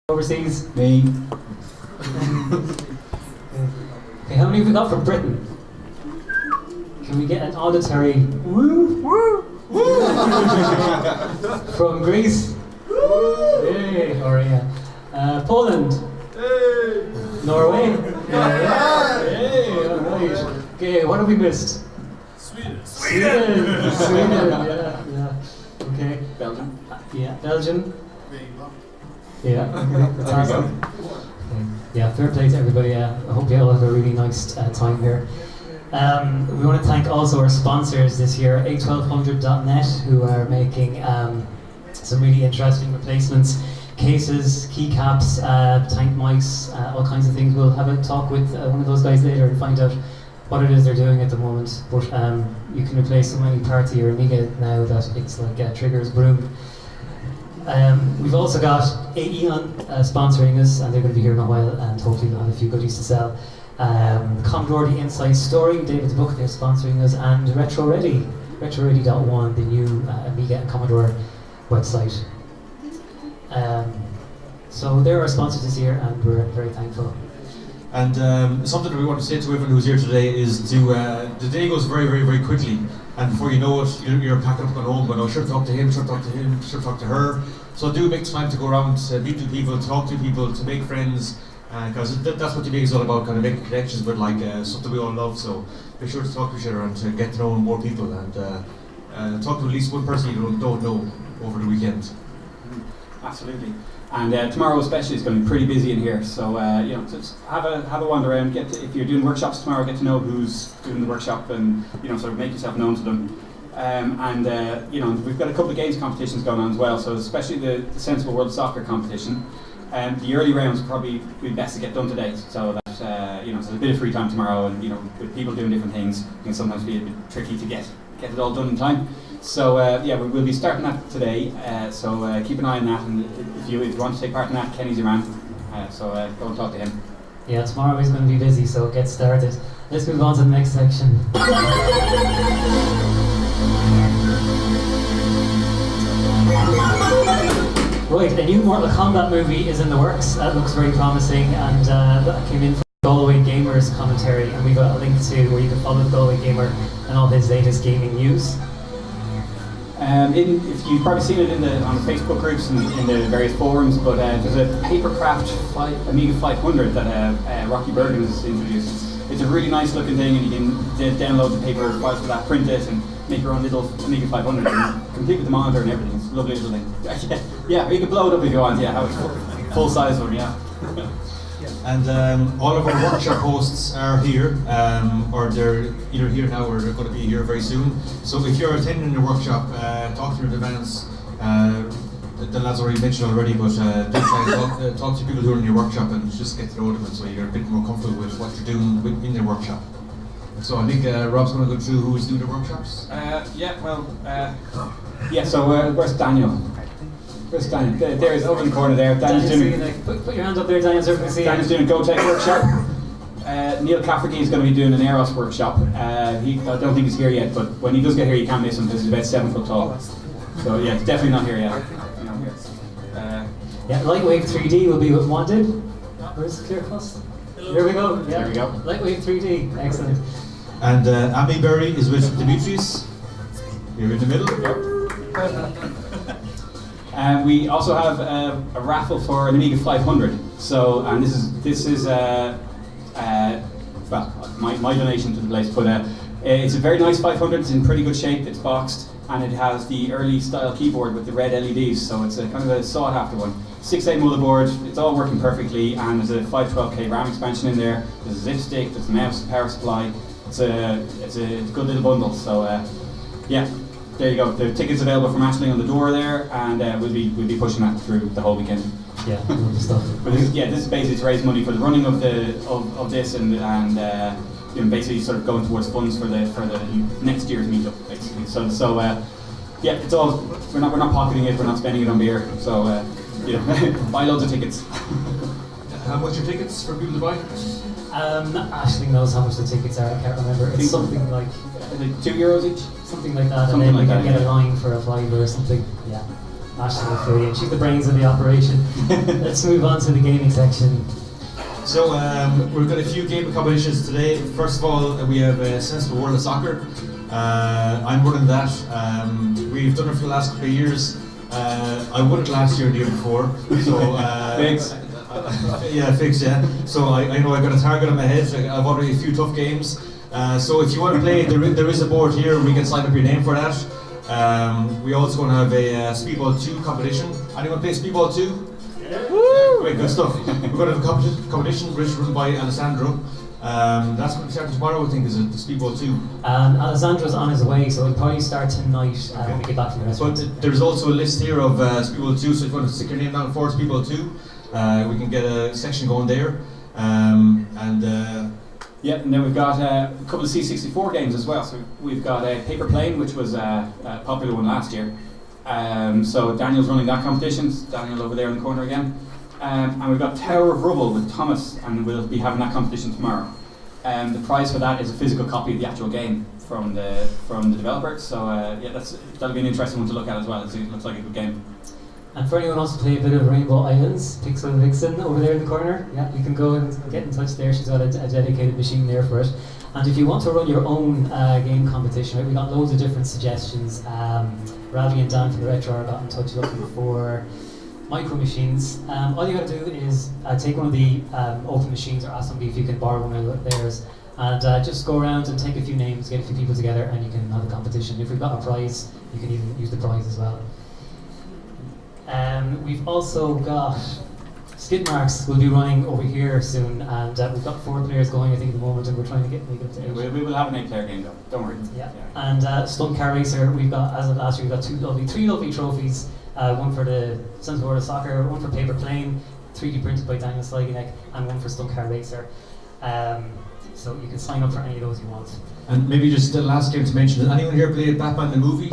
Overseas? Me. Okay, how many have we got from Britain? Can we get an auditory woo? Woo! Woo! From Greece? Woo! Hey, or yeah. Poland? Hey! Norway? Yeah. Hey, alright. Okay, what have we missed? Sweden. Sweden, yeah. Okay. Belgium. Yeah, Belgium. England. Yeah, that's awesome. Yeah, fair play to everybody. I hope you all have a really nice time here. We want to thank also our sponsors this year, A1200.net, who are making some really interesting replacements, cases, keycaps, tank mics, all kinds of things. We'll have a talk with one of those guys later and find out what it is they're doing at the moment. But you can replace so many parts of your Amiga now that it's like triggers broom. We've also got Aeon sponsoring us, and they're going to be here in a while, and hopefully we'll have a few goodies to sell. Commodore The Inside Story, David's book, they're sponsoring us, and RetroReady.one, the new Amiga and Commodore website. So they're our sponsors this year, and we're very thankful. And something that we want to say to everyone who's here today is to the day goes very, very, very quickly, and before you know it, you're packing up, going home, going, oh, should talk to him, should talk to him, should talk to her. So do make time to go around, meet new people, talk to people, to make friends, because that's what the Amiga is all about, kind of making connections with something we all love. So be sure to talk to each other and to get to know more people, and talk to at least one person you don't know over the weekend. Absolutely. And tomorrow especially is going to be pretty busy in here, so just have a wander around. If you're doing workshops tomorrow, get to know who's doing the workshop, and sort of make yourself known to them. We've got a couple of games competitions going on as well. So especially the Sensible World Soccer competition. The early rounds probably be best to get done today, so that so there's a bit of free time tomorrow, and with people doing different things, it can sometimes be a bit tricky to get it all done in time. So we'll be starting that today. So keep an eye on that, and if you want to take part in that, Kenny's your man. So go and talk to him. Yeah, tomorrow is going to be busy, so get started. Let's move on to the next section. Right, a new Mortal Kombat movie is in the works. That looks very promising, and that came in from Galway Gamer's commentary, and we got a link to where you can follow Galway Gamer and all his latest gaming news. If you've probably seen it on the Facebook groups and in the various forums, but there's a Papercraft Amiga 500 that Rocky Bergen has introduced. It's a really nice looking thing, and you can download the paper files for that, print it, and make your own little Amiga 500, and complete with the monitor and everything. It's a lovely little thing. Yeah, you can blow it up if you want. Yeah, have it full size one. Yeah. And all of our workshop hosts are here, or they're either here now or they're going to be here very soon. So if you're attending the workshop, talk to them in advance. The lads already mentioned already, but do try and talk to people who are in your workshop and just get to know them, and so you're a bit more comfortable with what you're doing in their workshop. So I think Rob's going to go through who's doing the workshops. So where's Daniel? Where's Daniel? There he's over in the corner there. Daniel's doing. Put your hand up there, Daniel, so we can see. Daniel's doing a GoTech workshop. Neil Cafferty is going to be doing an Eros workshop. I don't think he's here yet, but when he does get here, you can't miss him because he's about 7 foot tall. So yeah, he's definitely not here yet. Lightwave 3D will be with Wanted. Where's Clear Cost? Here we go. Yeah. There we go. Lightwave 3D. Excellent. And Amy Berry is with Demetrius. Here in the middle. We also have a raffle for an Amiga 500. So, and this is my donation to the place. But it's a very nice 500. It's in pretty good shape. It's boxed, and it has the early style keyboard with the red LEDs. So it's a kind of a sought after one. 6A motherboard. It's all working perfectly, and there's a 512K RAM expansion in there. There's a zip stick. There's a mouse, power supply. It's a good little bundle. So there you go. The tickets available from Ashling on the door there, and we'll be pushing that through the whole weekend. Yeah, lovely stuff. But this is basically to raise money for the running of this, and basically sort of going towards funds for the next year's meetup, basically. So it's all we're not pocketing it. We're not spending it on beer. So buy loads of tickets. How much are tickets for people to buy? Ashling knows how much the tickets are. I can't remember. It's something like €2 each. Something like that, Something and then like you can that, get a line for a fiver or something. Yeah. national affiliate. She's the brains of the operation. Let's move on to the gaming section. So we've got a few gaming competitions today. First of all, we have a Sensible World of Soccer. I'm running that. We've done it for the last couple of years. I won it last year and the year before. So Thanks. Yeah, fix, yeah. So I know I've got a target on my head. I've already a few tough games. So if you want to play, there is a board here. We can sign up your name for that. We also going to have a Speedball 2 competition. Anyone play Speedball 2? Yeah. Woo! Great, good stuff. We're going to have a competition run by Alessandro. That's going to start tomorrow, I think, is it? The Speedball 2. Alessandro's on his way, so it'll probably start tonight when we get back from the restaurant. But there's also a list here of Speedball 2, so if you want to stick your name down for Speedball 2, we can get a section going there. Yeah, and then we've got a couple of C64 games as well. So we've got a Paper Plane, which was a popular one last year. So Daniel's running that competition. Daniel over there in the corner again. And we've got Tower of Rubble with Thomas, and we'll be having that competition tomorrow. The prize for that is a physical copy of the actual game from the developer. So yeah, that'll be an interesting one to look at as well. It looks like a good game. And for anyone who wants to play a bit of Rainbow Islands, Pixel Vixen over there in the corner, yeah, you can go and get in touch there. She's got a dedicated machine there for it. And if you want to run your own game competition, right, we've got loads of different suggestions. Ravi and Dan from the Retro got in touch looking for micro machines. All you got to do is take one of the open machines or ask somebody if you can borrow one of theirs, and just go around and take a few names, get a few people together, and you can have a competition. If we've got a prize, you can even use the prize as well. We've also got skid marks will be running over here soon, and we've got 4 players going, I think, at the moment, and we're trying to make it up to 8. We will have an 8-player game though, don't worry. Yeah. And Stunt Car Racer, we've got, as of last year, we've got 3 lovely trophies. One for the Sensible World of Soccer, one for Paper Plane, 3D printed by Daniel Sliganek, and one for Stunt Car Racer. So you can sign up for any of those you want. And maybe just the last game to mention, did anyone here play Batman the movie?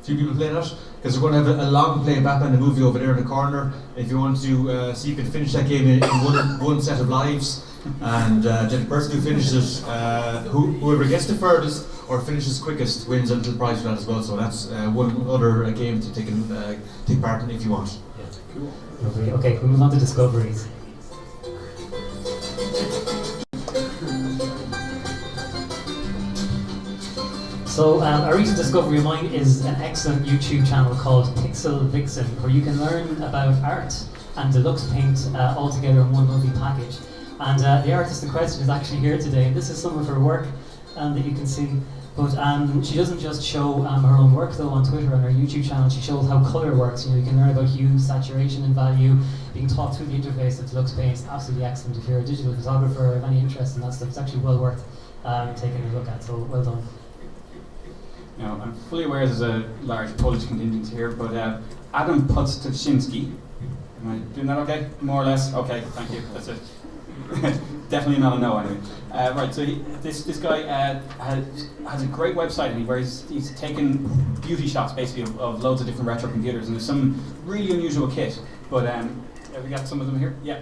Few people play that? Because we're going to have a long play Batman the movie over there in the corner. If you want to see if you can finish that game in one set of lives, and the person who finishes it, whoever gets the furthest or finishes quickest wins a little prize for that as well. So that's one other game to take part in if you want. Yeah. Cool. Lovely. Okay, we'll move on to discoveries. So a recent discovery of mine is an excellent YouTube channel called Pixel Vixen, where you can learn about art and deluxe paint all together in one lovely package. And the artist in question is actually here today, and this is some of her work that you can see. But she doesn't just show her own work though on Twitter and her YouTube channel. She shows how colour works. You can learn about hue, saturation, and value, being taught through the interface of deluxe paint. It's absolutely excellent. If you're a digital photographer or have any interest in that stuff, it's actually well worth taking a look at. So well done. Now, I'm fully aware there's a large Polish contingent here, but Adam Podstawczynski, am I doing that okay? More or less? Okay, thank you, that's it. Definitely not a no anyway. Right, so this guy has a great website where he's taken beauty shots basically of loads of different retro computers, and there's some really unusual kit, but have we got some of them here? Yeah.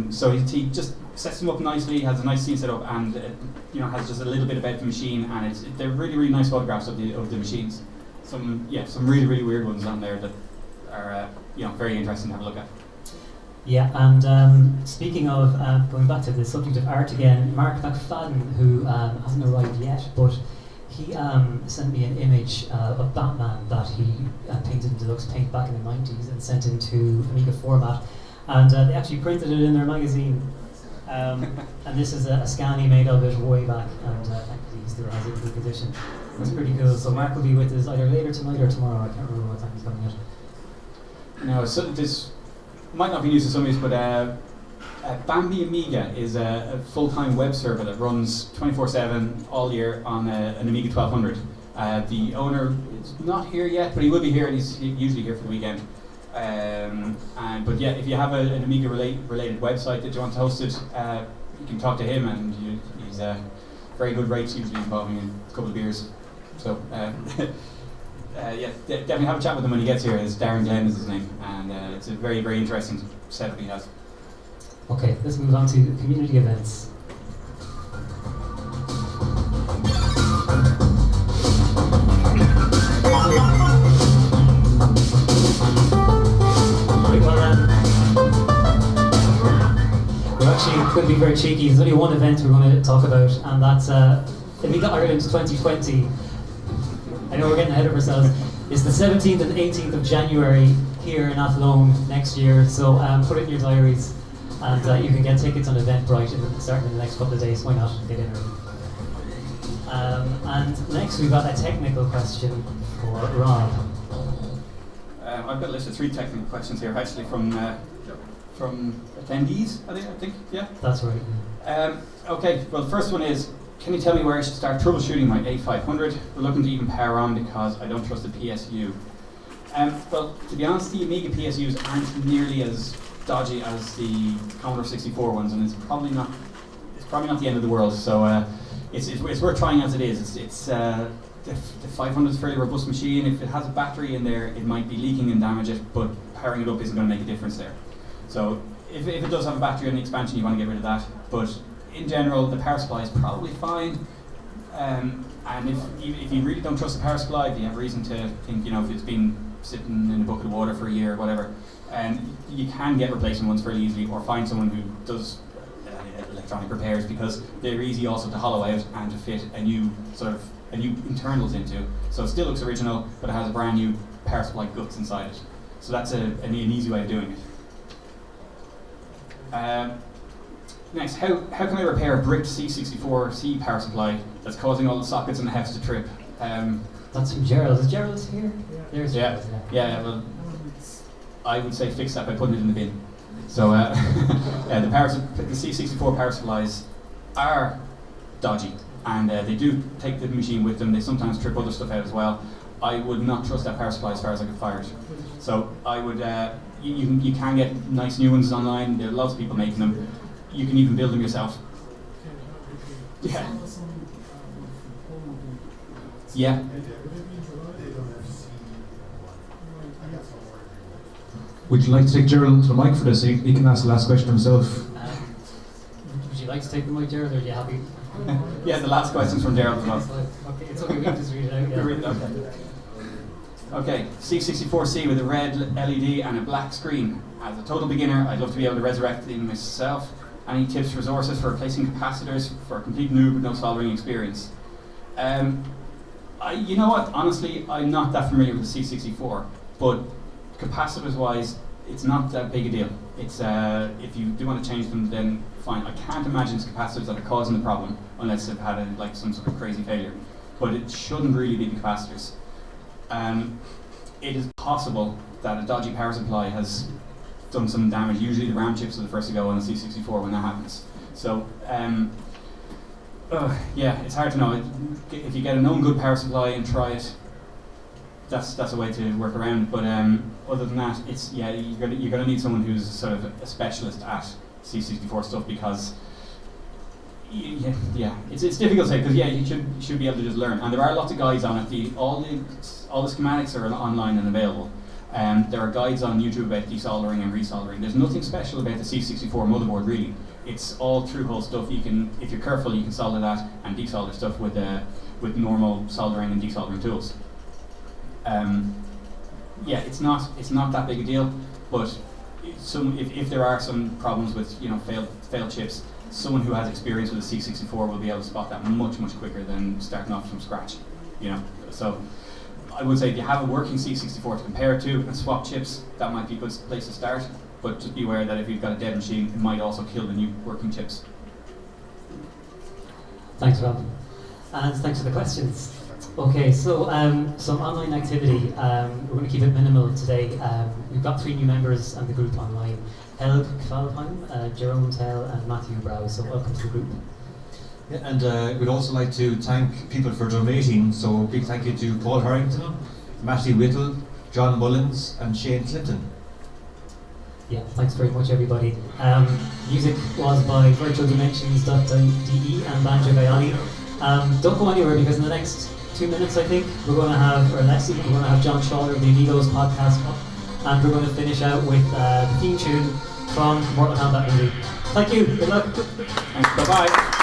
So he just sets them up nicely, has a nice scene set up, and has just a little bit about the machine, and they're really, really nice photographs of the machines. Some really, really weird ones on there that are very interesting to have a look at. Yeah, and speaking of going back to the subject of art again, Mark McFadden, who hasn't arrived yet, but he sent me an image of Batman that he painted in deluxe paint back in the 90s and sent into Amiga format. And they actually printed it in their magazine. And this is a scan he made of it way back, and thankfully he still has it in good condition. That's pretty cool. So Mark will be with us either later tonight or tomorrow. I can't remember what time he's coming out. Now, so this might not be news to some of you, but Bambi Amiga is a full-time web server that runs 24/7 all year on an Amiga 1200. The owner is not here yet, but he will be here, and he's usually here for the weekend. But yeah, if you have an Amiga related website that you want to host it, you can talk to him, and he's very good rates, usually involving a couple of beers. So definitely have a chat with him when he gets here. It's Darren Glenn is his name, and it's a very, very interesting setup he has. Okay, let's move on to community events. actually going to be very cheeky. There's only one event we're going to talk about, and that's Amiga Ireland 2020. I know we're getting ahead of ourselves. It's the 17th and 18th of January here in Athlone next year, so put it in your diaries, and you can get tickets on Eventbrite starting in the next couple of days. Why not get in early? And next we've got a technical question for Rob. I've got a list of 3 technical questions here, actually from attendees, I think, yeah? That's right. Okay, well, the first one is, can you tell me where I should start troubleshooting my A500? We're looking to even power on because I don't trust the PSU. Well, to be honest, the Amiga PSUs aren't nearly as dodgy as the Commodore 64 ones, and it's probably not the end of the world. So it's worth trying as it is. The 500 is a fairly robust machine. If it has a battery in there, it might be leaking and damage it, but powering it up isn't going to make a difference there. So if it does have a battery in the expansion, you want to get rid of that. But in general, the power supply is probably fine. And if you really don't trust the power supply, if you have reason to think, if it's been sitting in a bucket of water for a year or whatever, you can get replacement ones fairly easily, or find someone who does electronic repairs, because they're easy also to hollow out and to fit a new internals into. So it still looks original, but it has a brand new power supply guts inside it. So that's an easy way of doing it. Next, how can I repair a bricked C64C power supply that's causing all the sockets in the house to trip? That's from Gerald. Is Gerald here? There's Gerald. Yeah, well, I would say fix that by putting it in the bin. So the C64 power supplies are dodgy, and they do take the machine with them. They sometimes trip other stuff out as well. I would not trust that power supply as far as I could fire it. So I would, you can get nice new ones online. There are lots of people making them. You can even build them yourself. Yeah. Yeah. Would you like to take Gerald to the mic for this? He can ask the last question himself. Would you like to take the mic, Gerald, or are you happy? Yeah, the last question's from Gerald as well. Okay, it's okay, we can just read it out. Yeah. Okay, C64C with a red LED and a black screen. As a total beginner, I'd love to be able to resurrect it myself. Any tips, resources for replacing capacitors for a complete noob with no soldering experience? You know what, honestly, I'm not that familiar with the C64, but capacitors wise, it's not that big a deal. It's if you do want to change them, then fine. I can't imagine it's capacitors that are causing the problem unless they've had some sort of crazy failure. But it shouldn't really be the capacitors. It is possible that a dodgy power supply has done some damage. Usually the RAM chips are the first to go on a C64 when that happens. So yeah, it's hard to know. If you get a known good power supply and try it, that's a way to work around it. But other than that, you're gonna need someone who's sort of a specialist at C64 stuff, because it's difficult to say, because you should be able to just learn. And there are lots of guides on it. All the schematics are online and available. There are guides on YouTube about desoldering and resoldering. There's nothing special about the C64 motherboard really. It's all through-hole stuff. You can, if you're careful, you can solder that and desolder stuff with normal soldering and desoldering tools. It's not that big a deal, but if there are some problems with failed chips, someone who has experience with a C64 will be able to spot that much quicker than starting off from scratch. So I would say if you have a working C64 to compare it to and swap chips, that might be a good place to start. But just be aware that if you've got a dead machine, it might also kill the new working chips. Thanks, Rob. And thanks for the questions. Okay, so some online activity. We're going to keep it minimal today. We've got 3 new members and the group online. Helg Kvalheim, Jerome Tell and Matthew Brow, so welcome to the group. Yeah, and we'd also like to thank people for donating, so big thank you to Paul Harrington, Matthew Whittle, John Mullins and Shane Clinton. Yeah, thanks very much everybody. Music was by virtualdimensions.de and Banjo Gaiani. Don't go anywhere, because in the next 2 minutes I think we're going to have, or less even, we're going to have John Schauler of the Amigos podcast up, and we're going to finish out with the theme tune from Mortal Kombat movie. Thank you, good luck. Thanks, bye-bye.